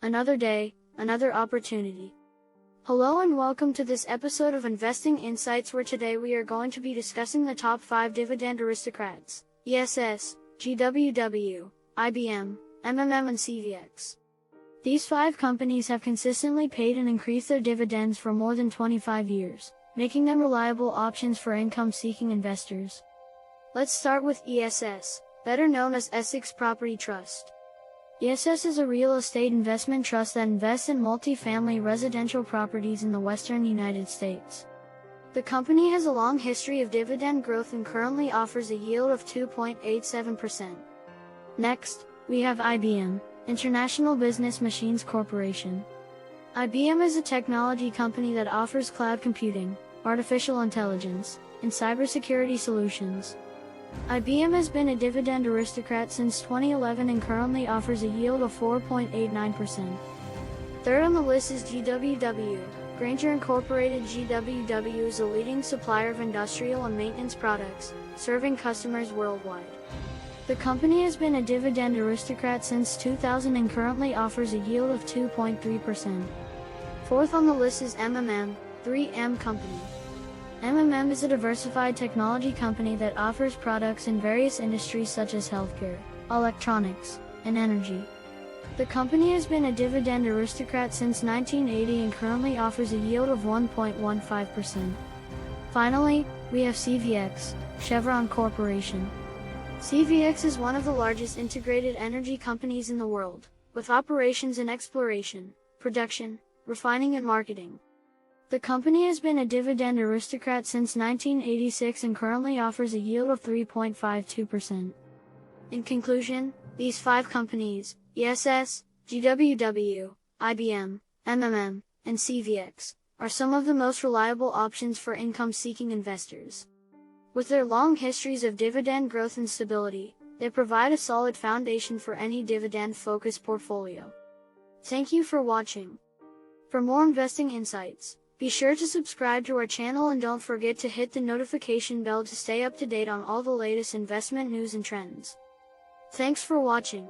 Another day, another opportunity. Hello and welcome to this episode of Investing Insights, where today we are going to be discussing the top 5 Dividend Aristocrats: ESS, GWW, IBM, MMM and CVX. These 5 companies have consistently paid and increased their dividends for more than 25 years, making them reliable options for income-seeking investors. Let's start with ESS, better known as Essex Property Trust. ESS is a real estate investment trust that invests in multi-family residential properties in the western United States. The company has a long history of dividend growth and currently offers a yield of 2.87%. Next, we have IBM, International Business Machines Corporation. IBM is a technology company that offers cloud computing, artificial intelligence, and cybersecurity solutions. IBM has been a dividend aristocrat since 2011 and currently offers a yield of 4.89%. Third on the list is GWW, Grainger Incorporated. GWW is a leading supplier of industrial and maintenance products, serving customers worldwide. The company has been a dividend aristocrat since 2000 and currently offers a yield of 2.3%. Fourth on the list is MMM, 3M Company. MMM is a diversified technology company that offers products in various industries such as healthcare, electronics, and energy. The company has been a dividend aristocrat since 1980 and currently offers a yield of 1.15%. Finally, we have CVX, Chevron Corporation. CVX is one of the largest integrated energy companies in the world, with operations in exploration, production, refining and marketing. The company has been a dividend aristocrat since 1986 and currently offers a yield of 3.52%. In conclusion, these 5 companies, ESS, GWW, IBM, MMM, and CVX, are some of the most reliable options for income-seeking investors. With their long histories of dividend growth and stability, they provide a solid foundation for any dividend-focused portfolio. Thank you for watching. For more investing insights, be sure to subscribe to our channel and don't forget to hit the notification bell to stay up to date on all the latest investment news and trends. Thanks for watching.